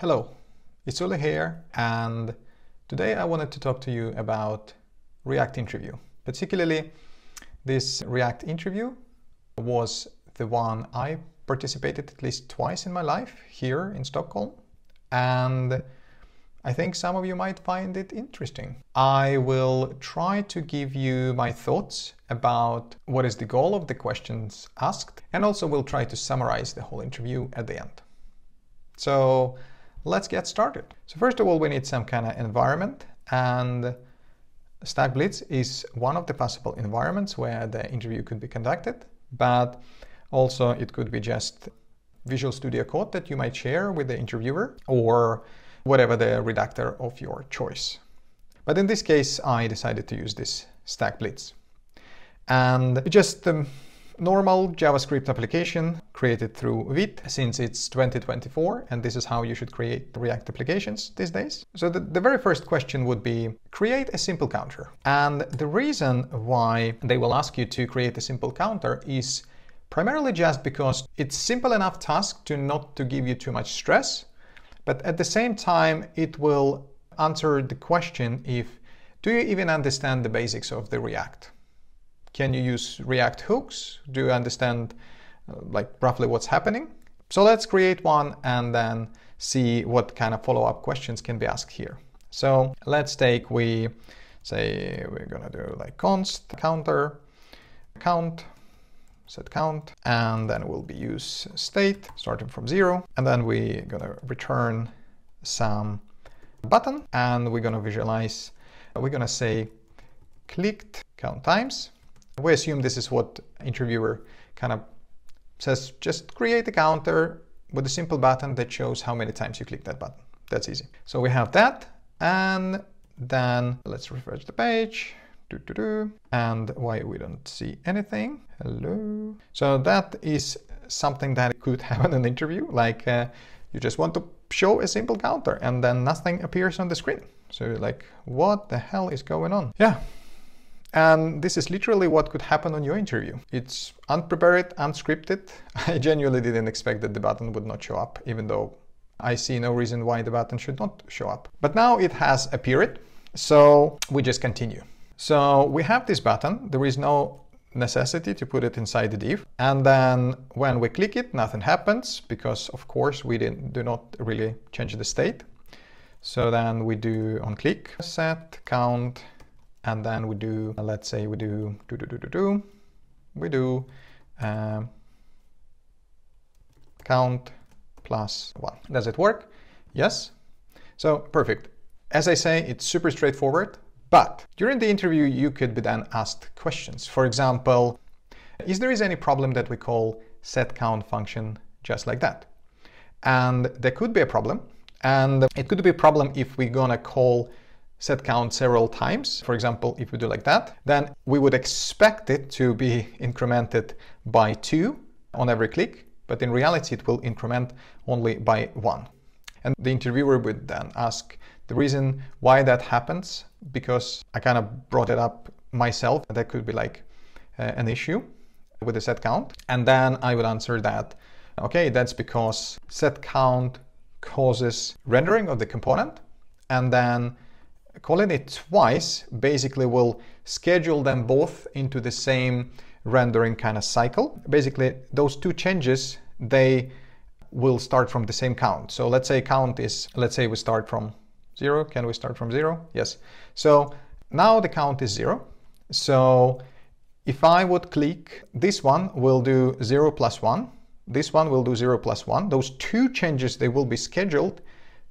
Hello, it's Uli here, and today I wanted to talk to you about React interview. Particularly, this React interview was the one I participated at least twice in my life here in Stockholm, and I think some of you might find it interesting. I will try to give you my thoughts about what is the goal of the questions asked, and also will try to summarize the whole interview at the end. So let's get started. So first of all, we need some kind of environment, and Stack Blitz is one of the possible environments where the interview could be conducted, but also it could be just Visual Studio Code that you might share with the interviewer or whatever the redactor of your choice. But in this case, I decided to use this Stack Blitz. And just normal JavaScript application created through Vite since it's 2024, and this is how you should create React applications these days. So the very first question would be create a simple counter. And the reason why they will ask you to create a simple counter is primarily just because it's simple enough task to not to give you too much stress, but at the same time it will answer the question if do you even understand the basics of the React? Can you use React hooks? Do you understand like roughly what's happening? So let's create one and then see what kind of follow-up questions can be asked here. So let's take, we say we're gonna do like const counter count, set count, and then we'll be use state starting from 0, and then we're gonna return some button, and we're gonna visualize, we're gonna say clicked count times. We assume this is what interviewer kind of says, just create a counter with a simple button that shows how many times you click that button. That's easy. So we have that, and then let's refresh the page. And why we don't see anything. Hello. So that is something that could happen in an interview, like you just want to show a simple counter and then nothing appears on the screen. So you're like, what the hell is going on? Yeah. And this is literally what could happen on your interview. It's unprepared, unscripted. I genuinely didn't expect that the button would not show up, even though I see no reason why the button should not show up. But now it has appeared, so we just continue. So we have this button. There is no necessity to put it inside the div. And then when we click it, nothing happens because, of course, we do not really change the state. So then we do on click set count. And then we do, let's say we do count plus 1. Does it work? Yes. So perfect. As I say, it's super straightforward, but during the interview, you could be then asked questions. For example, is there any problem that we call set count function just like that? And there could be a problem. And it could be a problem if we're gonna call set count several times. For example, if we do like that, then we would expect it to be incremented by 2 on every click, but in reality, it will increment only by 1. And the interviewer would then ask the reason why that happens, because I kind of brought it up myself. That could be like an issue with the set count. And then I would answer that, okay, that's because set count causes rendering of the component, and then calling it twice basically will schedule them both into the same rendering kind of cycle. Basically, those two changes, they will start from the same count. So let's say count is, let's say we start from 0. Can we start from 0? Yes. So now the count is 0. So if I would click, this one will do 0 plus 1. This one will do 0 plus 1. Those two changes, they will be scheduled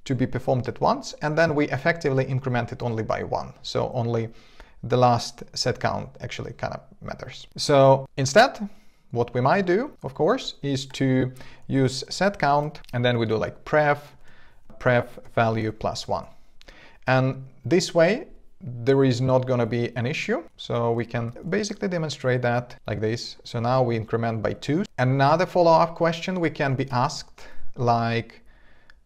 to be performed at once, and then we effectively increment it only by 1. So only the last set count actually kind of matters. So instead, what we might do, of course, is to use set count, and then we do like pref value plus 1. And this way, there is not going to be an issue. So we can basically demonstrate that like this. So now we increment by 2. Another follow-up question we can be asked, like,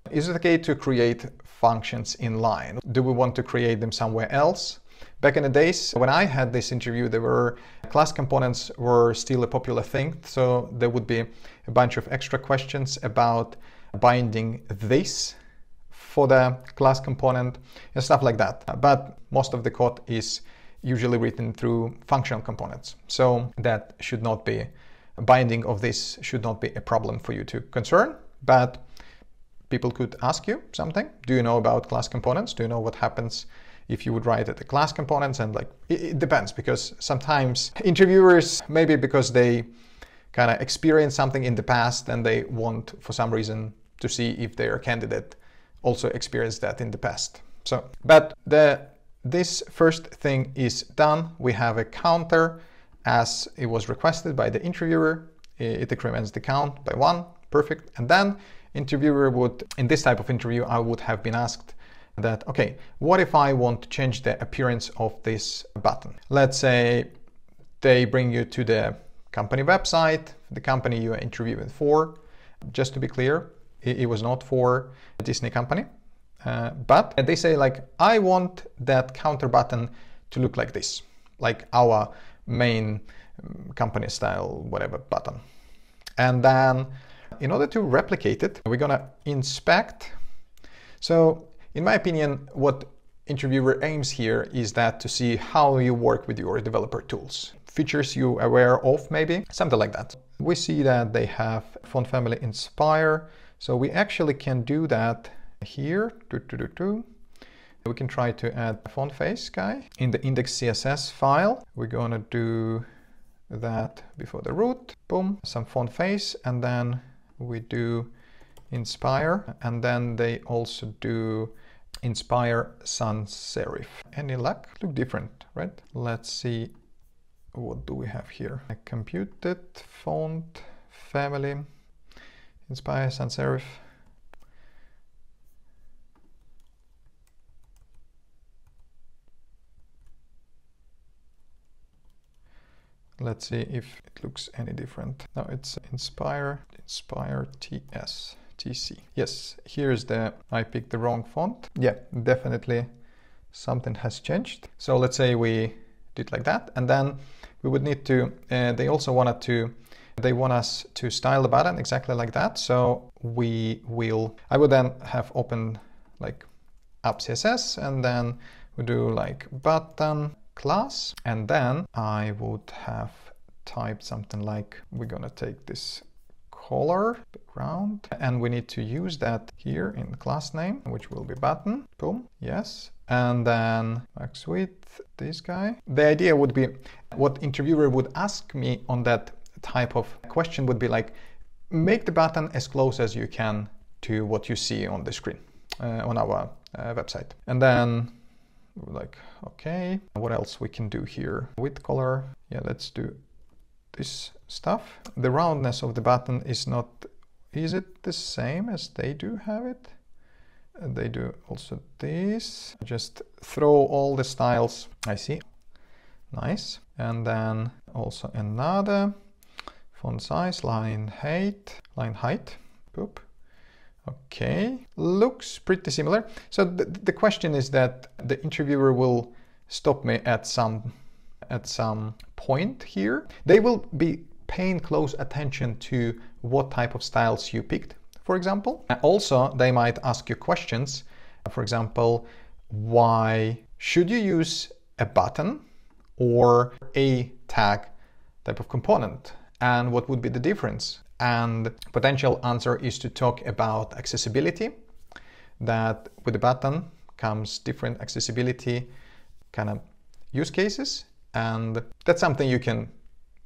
is it okay to create functions in line? Do we want to create them somewhere else? Back in the days when I had this interview, there were class components were still a popular thing. So there would be a bunch of extra questions about binding this for the class component and stuff like that. But most of the code is usually written through functional components. So that should not be, binding of this should not be a problem for you to concern. But people could ask you something. Do you know about class components? Do you know what happens if you would write the class components? And like, it depends, because sometimes interviewers, maybe because they kind of experienced something in the past and they want for some reason to see if their candidate also experienced that in the past. So, but this first thing is done. We have a counter as it was requested by the interviewer. It increments the count by 1, perfect. And then interviewer would, in this type of interview, I would have been asked that, okay, what if I want to change the appearance of this button? Let's say they bring you to the company website, the company you are interviewing for. Just to be clear, it was not for a Disney company, but they say like, I want that counter button to look like this, like our main company style, whatever button. And then in order to replicate it, we're gonna inspect. So in my opinion, what interviewer aims here is that to see how you work with your developer tools. Features you aware of, maybe, something like that. We see that they have font family Inspire. So we actually can do that here. We can try to add a font face guy in the index CSS file. We're gonna do that before the root, boom, some font face, and then we do Inspire, and then they also do Inspire sans serif. Any luck? Look different, right? Let's see, what do we have here? A computed font family, Inspire sans serif. Let's see if it looks any different. No, it's Inspire TC. Yes, here's I picked the wrong font. Yeah, definitely something has changed. So let's say we did like that, and then we would need to, they also want us to style the button exactly like that. So I would then have opened like app CSS, and then we do like button class, and then I would have typed something like, we're gonna take this color background, and we need to use that here in the class name, which will be button, boom, yes, and then max width, this guy. The idea would be, what interviewer would ask me on that type of question would be like, make the button as close as you can to what you see on the screen on our website. And then like, okay, what else we can do here? Width color, yeah, let's do this stuff. The roundness of the button is not, is it the same as they do have it? They do also this. Just throw all the styles. I see. Nice. And then also another font size, line height. Boop. Okay, looks pretty similar. So the question is that the interviewer will stop me at some point here. They will be paying close attention to what type of styles you picked, for example. Also, they might ask you questions. For example, why should you use a button or a tag type of component? And what would be the difference? And potential answer is to talk about accessibility, that with the button comes different accessibility kind of use cases. And that's something you can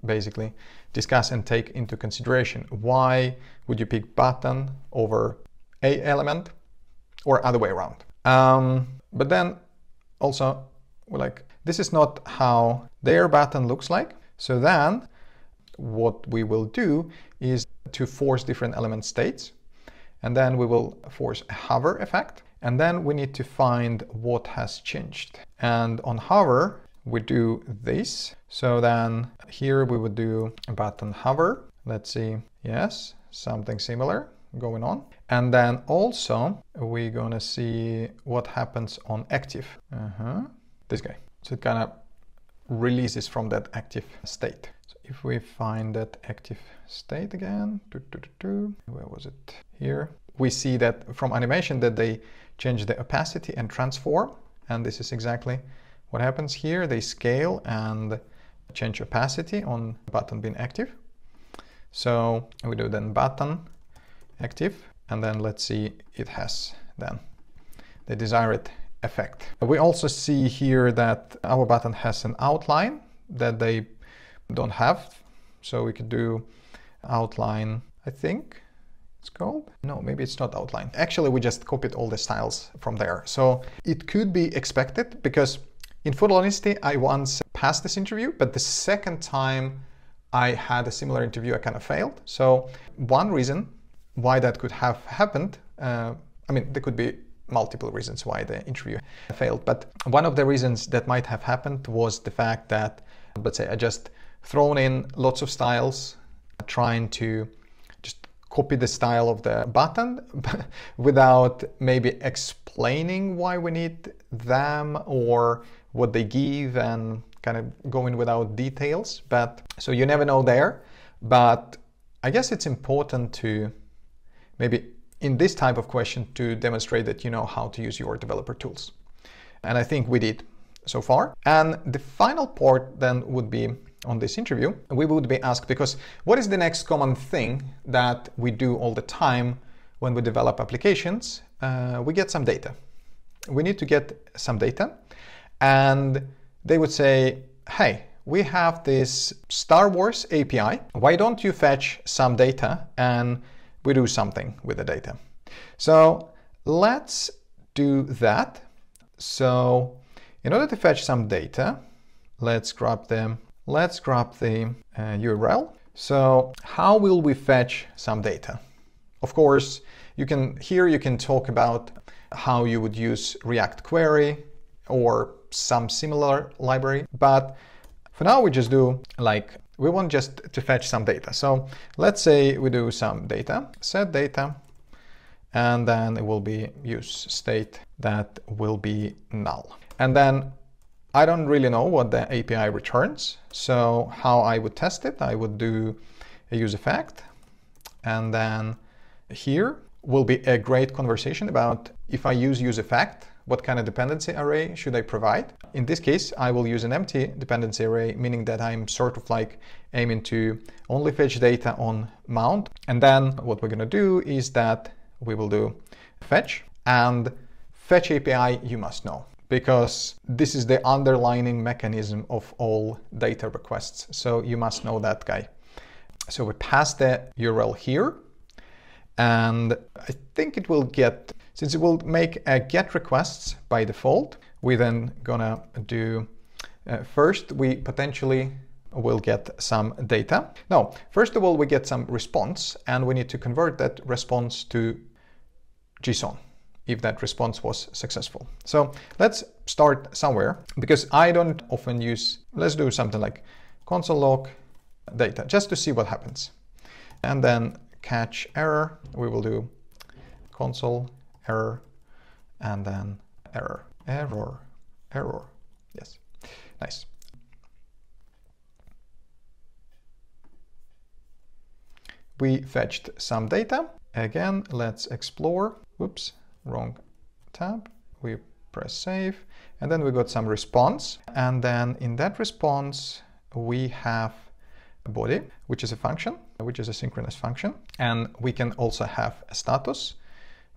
basically discuss and take into consideration. Why would you pick button over a element or other way around? But then also, like, this is not how their button looks like. So then what we will do is to force different element states, and then we will force a hover effect, and then we need to find what has changed. And on hover we do this. So then here we would do a button hover. Let's see, yes, something similar going on. And then also we're gonna see what happens on active. This guy. So it kind of releases from that active state. So if we find that active state again, where was it? Here. we see that from animation that they change the opacity and transform. And this is exactly what happens here. They scale and change opacity on button being active. So we do then button active, and then let's see, it has then the desired effect. We also see here that our button has an outline that they don't have. So we could do outline, I think it's called. No, maybe it's not outline. Actually, we just copied all the styles from there. So it could be expected, because in full honesty, I once passed this interview, but the second time I had a similar interview, I kind of failed. So one reason why that could have happened, I mean, there could be multiple reasons why the interview failed, but one of the reasons that might have happened was the fact that, let's say, I just thrown in lots of styles, trying to just copy the style of the button without maybe explaining why we need them or what they give, and kind of going without details. But so you never know there, but I guess it's important to maybe in this type of question to demonstrate that you know how to use your developer tools. And I think we did so far. And the final part then would be on this interview, we would be asked, because what is the next common thing that we do all the time when we develop applications? We get some data. We need to get some data. And they would say, hey, we have this Star Wars API. Why don't you fetch some data and we do something with the data? So let's do that. So in order to fetch some data, let's grab the URL. So how will we fetch some data? Of course, you can talk about how you would use React query or some similar library, but for now we just do we want just to fetch some data. So let's say we do some data, set data, and then it will be use state that will be null. And then I don't really know what the API returns. So how I would test it, I would do a useEffect, and then here will be a great conversation about if I use useEffect, what kind of dependency array should I provide? In this case, I will use an empty dependency array, meaning that I'm sort of aiming to only fetch data on mount. And then what we're going to do is that we will do fetch, and fetch API you must know, because this is the underlying mechanism of all data requests. So you must know that guy. So we pass the URL here, and I think it will get, since it will make a get requests by default, we then gonna do, first we potentially will get some data. No, first of all, we get some response, and we need to convert that response to JSON if that response was successful. So let's start somewhere, because I don't often use, let's do something like console log data, just to see what happens. And then catch error, we will do console error, and then error. Yes, nice. We fetched some data. Again, let's explore. Whoops, wrong tab. We press save, and then we got some response. And then in that response, we have a body, which is a function, which is a synchronous function. And we can also have a status.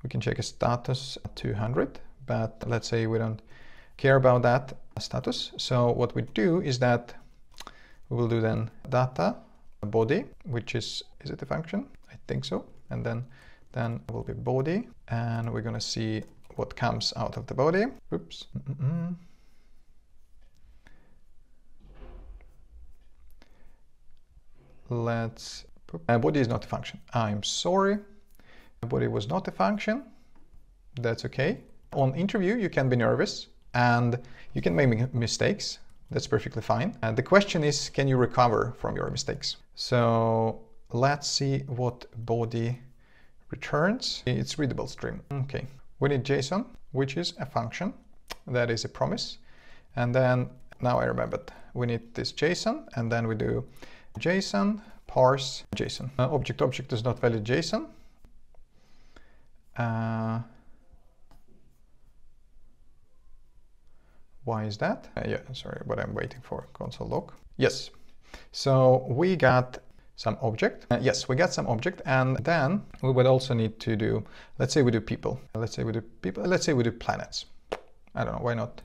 We can check a status 200, but let's say we don't care about that status. So what we do is that we will do then data body, which is it a function? I think so. And then it will be body, and we're going to see what comes out of the body. Oops. Let's body is not a function. I'm sorry. Body was not a function. That's okay. On interview, you can be nervous and you can make mistakes. That's perfectly fine. And the question is, can you recover from your mistakes? So let's see what body returns. It's readable string. Okay. We need JSON, which is a function. That is a promise. And then now I remembered we need this JSON, and then we do JSON parse JSON. Object does not value JSON. Why is that? Yeah, sorry, but I'm waiting for console log. Yes, so we got some object. Yes, we got some object, and then we would also need to do, let's say we do people. Let's say we do people. Let's say we do planets. I don't know, why not?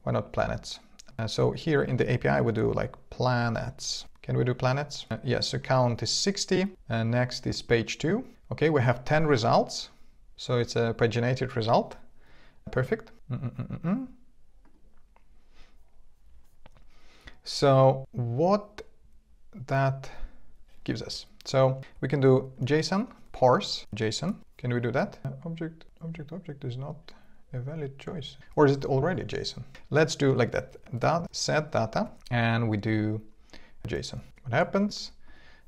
Why not planets? So here in the API we do like planets. Can we do planets? Yes, so count is 60. Next is page 2. Okay, we have 10 results. So it's a paginated result. Perfect. So what that gives us? So we can do JSON, parse JSON. Can we do that? Object is not a valid choice. Or is it already JSON? Let's do like that. Set data, and we do JSON. What happens?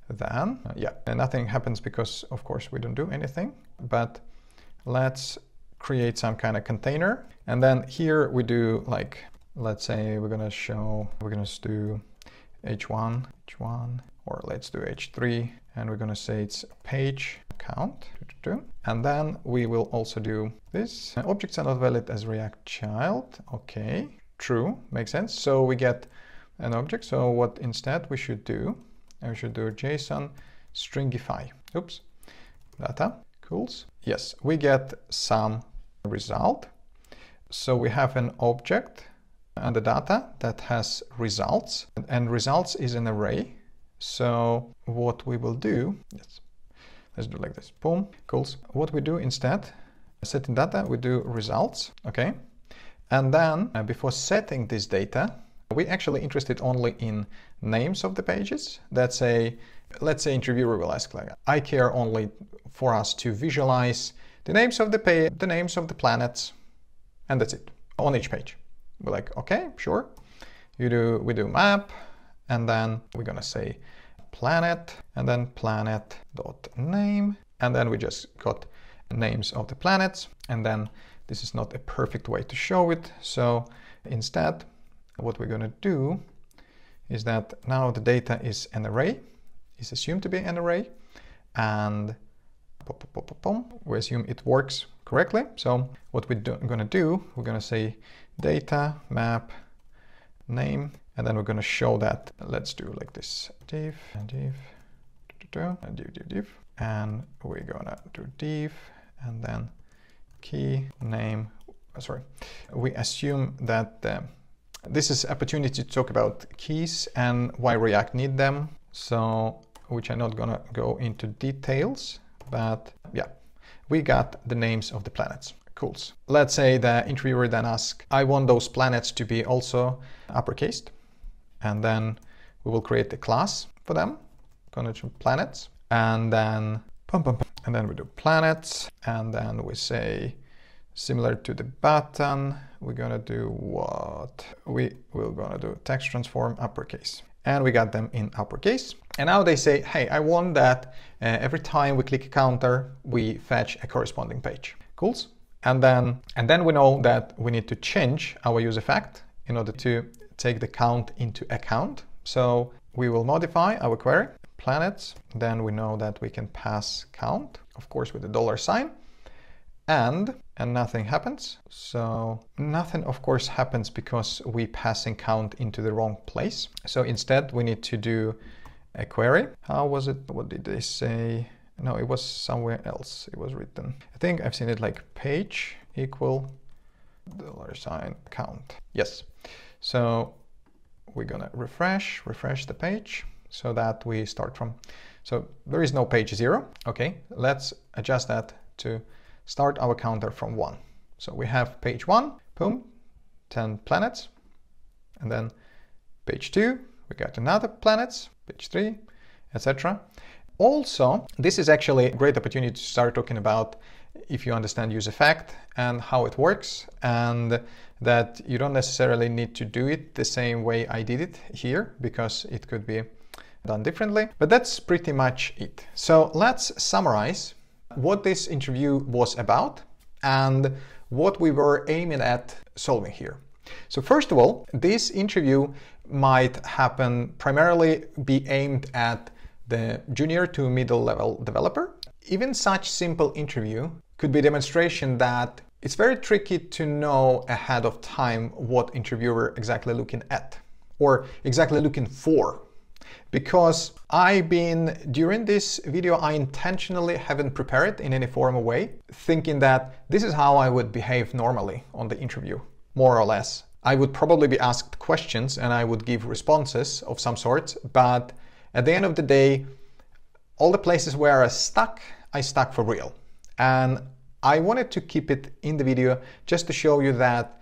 Then, nothing happens because, of course, we don't do anything. But let's create some kind of container. And then here we do like, let's say we're gonna do h1, or let's do h3, and we're gonna say it's page count. And then we will also do this. Objects are not valid as React child. Okay, true, makes sense. So we get an object. So what instead we should do? We should do JSON stringify. Oops, data, cools. Yes, we get some result. So we have an object and the data that has results, and results is an array. So what we will do, yes, let's do like this, boom, cools. What we do instead, setting data, we do results, okay? And then before setting this data, we're actually interested only in names of the pages. Let's say interviewer will ask, like, I care only for us to visualize the names of the page, the names of the planets, and that's it on each page. We're like, okay, sure. We do map, and then we're gonna say planet, and then planet.name, and then we just got names of the planets. And then this is not a perfect way to show it. So instead, what we're gonna do is that now the data is an array, is assumed to be an array, and we assume it works correctly. So what we're gonna do, we're gonna say data map name, and then we're gonna show that. Let's do like this, div, and we're gonna do div, and then key name. Sorry, we assume that this is opportunity to talk about keys and why React need them. So, which I'm not gonna go into details, but yeah, we got the names of the planets. Cool. Let's say the interviewer then asks, I want those planets to be also uppercased, and then we will create a class for them, gonna do planets, and then we do planets, and then we say, similar to the button, we're gonna do what? We're gonna do text transform uppercase. And we got them in uppercase. And now they say, hey, I want that every time we click a counter, we fetch a corresponding page. Cool. And then we know that we need to change our useEffect in order to take the count into account. So we will modify our query, planets. Then we know that we can pass count, of course, with the $sign. And nothing happens. So nothing, of course, happens because we passing count into the wrong place. So instead, we need to do a query. How was it? What did they say? No, it was somewhere else. It was written. I think I've seen it like page equal $sign count. Yes. So we're gonna refresh the page so that we start from. So there is no page 0. Okay, let's adjust that to start our counter from 1. So we have page 1, boom, 10 planets, and then page 2, we got another planets, page 3, etc. Also, this is actually a great opportunity to start talking about if you understand useEffect and how it works, and that you don't necessarily need to do it the same way I did it here, because it could be done differently. But that's pretty much it. So let's summarize what this interview was about and what we were aiming at solving here. So first of all, this interview might primarily be aimed at the junior to middle level developer. Even such simple interview could be a demonstration that it's very tricky to know ahead of time what interviewer exactly looking at or exactly looking for. Because during this video, I intentionally haven't prepared in any formal way, thinking that this is how I would behave normally on the interview, more or less. I would probably be asked questions and I would give responses of some sort, but at the end of the day, all the places where I stuck for real. And I wanted to keep it in the video just to show you that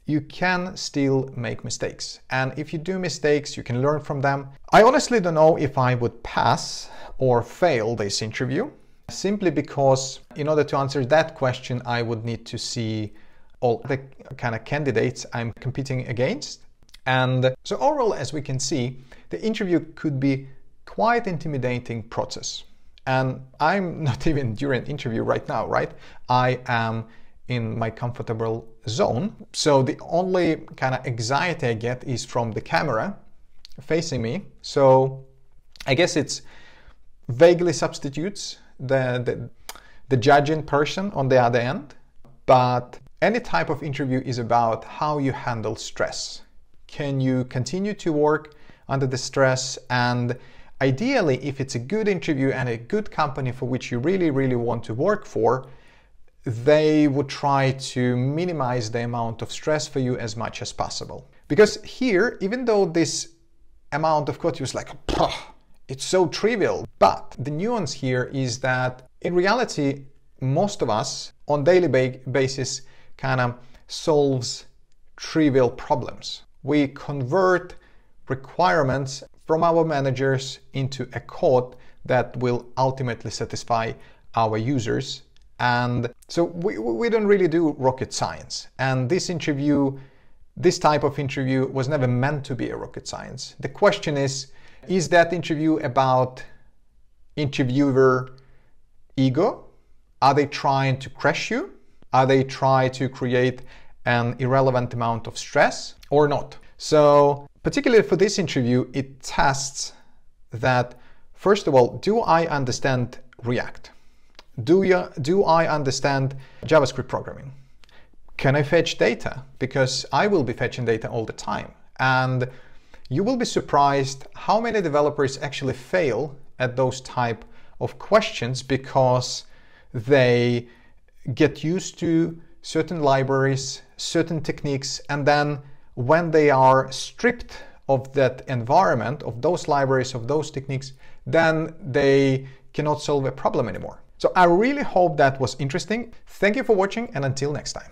you can still make mistakes. And if you do mistakes, you can learn from them. I honestly don't know if I would pass or fail this interview, simply because in order to answer that question, I would need to see all the kind of candidates I'm competing against. And so overall, as we can see, the interview could be quite intimidating process. And I'm not even during interview right now, right? I am in my comfortable zone. So the only kind of anxiety I get is from the camera facing me. So I guess it's vaguely substitutes the judging person on the other end. But any type of interview is about how you handle stress. Can you continue to work under the stress? And ideally, if it's a good interview and a good company for which you really, really want to work for, they would try to minimize the amount of stress for you as much as possible. Because here, even though this amount of code is like, it's so trivial, but the nuance here is that in reality, most of us on daily basis kind of solves trivial problems. We convert requirements from our managers into a code that will ultimately satisfy our users. And so we don't really do rocket science. And this type of interview was never meant to be a rocket science. The question is that interview about interviewer ego? Are they trying to crush you? Are they trying to create an irrelevant amount of stress or not? So particularly for this interview, it tests that, first of all, do I understand React? Do I understand JavaScript programming? Can I fetch data? Because I will be fetching data all the time. And you will be surprised how many developers actually fail at those type of questions because they get used to certain libraries, certain techniques, and then when they are stripped of that environment, of those libraries, of those techniques, then they cannot solve a problem anymore. So I really hope that was interesting. Thank you for watching, and until next time.